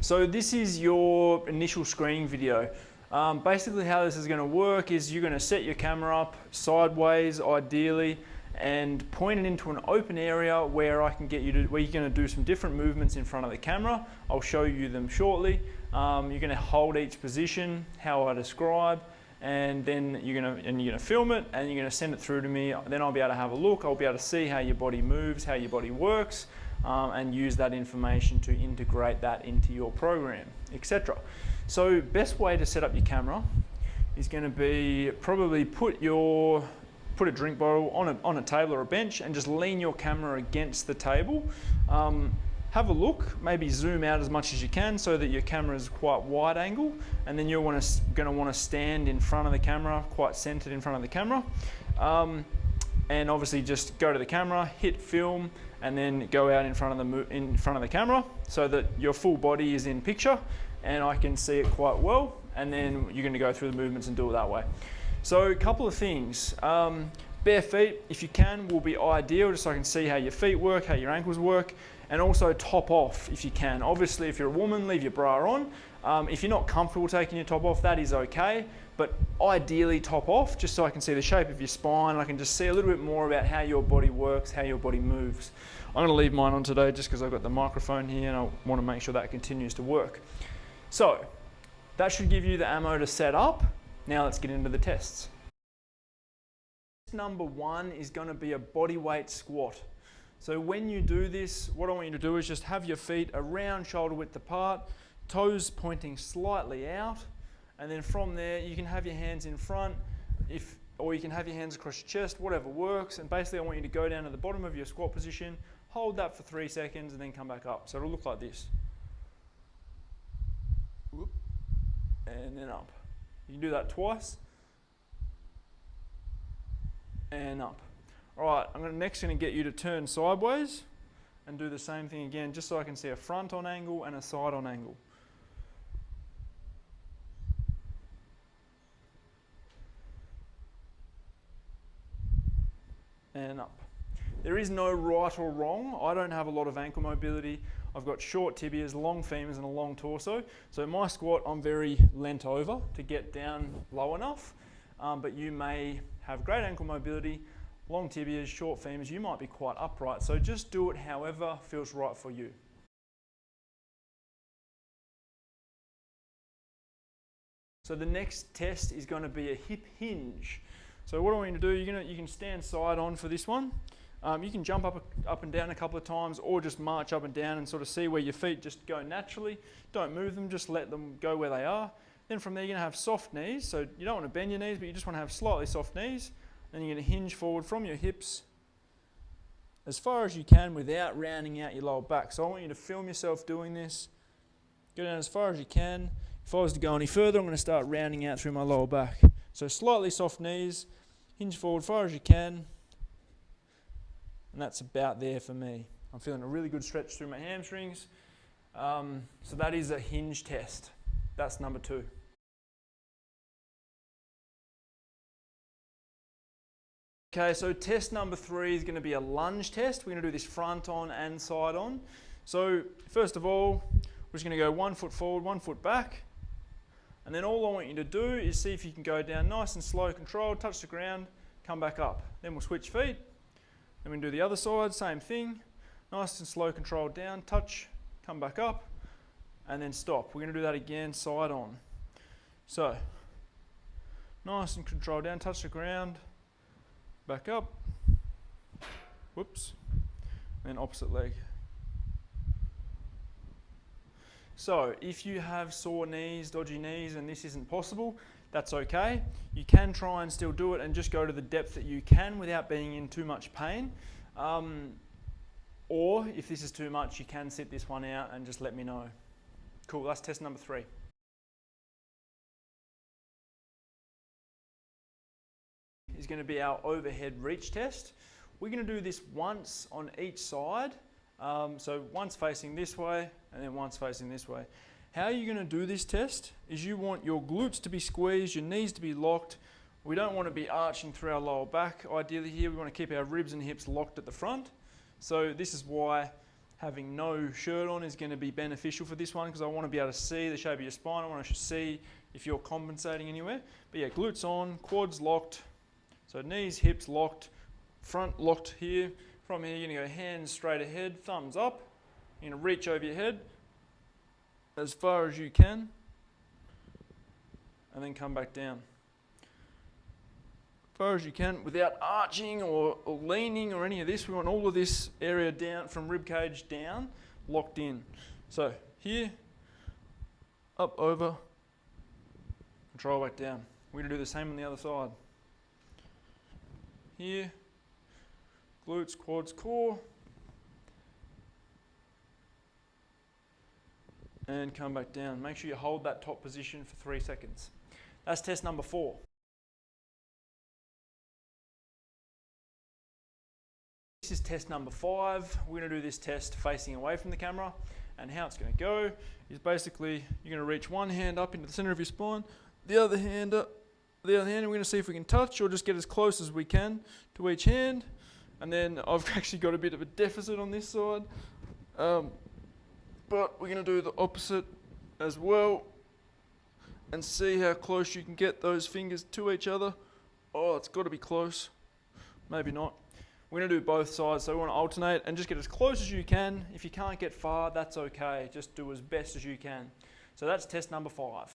So this is your initial screening video. Basically how this is going to work is you're going to set your camera up sideways ideally and point it into an open area where I can get you to, where you're going to do some different movements in front of the camera. I'll show you them shortly. You're going to hold each position, how I describe, and then you're going to film it and you're going to send it through to me. Then I'll be able to have a look. I'll be able to see how your body moves, how your body works, and use that information to integrate that into your program, etc. So best way to set up your camera is going to be probably put a drink bottle on a table or a bench and just lean your camera against the table. Have a look, maybe zoom out as much as you can so that your camera is quite wide angle, and then you're going to want to stand in front of the camera, quite centered in front of the camera. And obviously just go to the camera, hit film, and then go out in front of the camera so that your full body is in picture and I can see it quite well, and then you're going to go through the movements and do it that way. So a couple of things. Bare feet, if you can, will be ideal, just so I can see how your feet work, how your ankles work, and also top off if you can. Obviously, if you're a woman, leave your bra on. If you're not comfortable taking your top off, that is okay, but ideally top off, just so I can see the shape of your spine, and I can just see a little bit more about how your body works, how your body moves. I'm going to leave mine on today just because I've got the microphone here and I want to make sure that continues to work. So, that should give you the ammo to set up. Now let's get into the tests. Number one is going to be a body weight squat. So when you do this, what I want you to do is just have your feet around shoulder width apart, toes pointing slightly out, and then from there you can have your hands in front, or you can have your hands across your chest, whatever works. And basically I want you to go down to the bottom of your squat position, hold that for 3 seconds, and then come back up. So it'll look like this. Whoop, and then up. You can do that twice, and up. All right, I'm next going to get you to turn sideways and do the same thing again, just so I can see a front on angle and a side on angle. And up. There is no right or wrong. I don't have a lot of ankle mobility. I've got short tibias, long femurs, and a long torso. So my squat, I'm very leant over to get down low enough. But you may have great ankle mobility, long tibias, short femurs. You might be quite upright. So just do it however feels right for you. So the next test is going to be a hip hinge. So what I want you to do, you can stand side on for this one. You can jump up and down a couple of times, or just march up and down and sort of see where your feet just go naturally. Don't move them, just let them go where they are. Then from there you're going to have soft knees, so you don't want to bend your knees, but you just want to have slightly soft knees. Then you're going to hinge forward from your hips as far as you can without rounding out your lower back. So I want you to film yourself doing this. Go down as far as you can. If I was to go any further, I'm going to start rounding out through my lower back. So slightly soft knees, hinge forward as far as you can. And that's about there for me. I'm feeling a really good stretch through my hamstrings. So that is a hinge test. That's number 2. Okay, so test number 3 is going to be a lunge test. We're going to do this front on and side on. So first of all, we're just going to go 1 foot forward, 1 foot back. And then all I want you to do is see if you can go down nice and slow, controlled, touch the ground, come back up. Then we'll switch feet. Then we can do the other side, same thing. Nice and slow, controlled down, touch, come back up, and then stop. We're going to do that again, side on. So, nice and controlled down, touch the ground, back up, whoops, and then opposite leg. So, if you have sore knees, dodgy knees, and this isn't possible, that's okay. You can try and still do it and just go to the depth that you can without being in too much pain. Or if this is too much, you can sit this one out and just let me know. Cool, that's test number 3. Is going to be our overhead reach test. We're going to do this once on each side. So once facing this way and then once facing this way. How you're going to do this test is you want your glutes to be squeezed, your knees to be locked. We don't want to be arching through our lower back. Ideally here we want to keep our ribs and hips locked at the front. So this is why having no shirt on is going to be beneficial for this one because I want to be able to see the shape of your spine. I want to see if you're compensating anywhere. But yeah, glutes on, quads locked. So knees, hips locked, front locked here. From here, you're going to go hands straight ahead, thumbs up. You're going to reach over your head as far as you can, and then come back down. As far as you can without arching or leaning or any of this. We want all of this area down, from rib cage down, locked in. So here, up, over, control back down. We're going to do the same on the other side. Here, glutes, quads, core, and come back down. Make sure you hold that top position for 3 seconds. That's test number 4. This is test number 5. We're going to do this test facing away from the camera, and how it's going to go is basically you're going to reach one hand up into the center of your spine, the other hand up, the other hand, and we're going to see if we can touch or just get as close as we can to each hand. And then I've actually got a bit of a deficit on this side, but we're going to do the opposite as well and see how close you can get those fingers to each other. Oh, it's got to be close. Maybe not. We're going to do both sides, so we want to alternate and just get as close as you can. If you can't get far, that's okay. Just do as best as you can. So that's test number 5.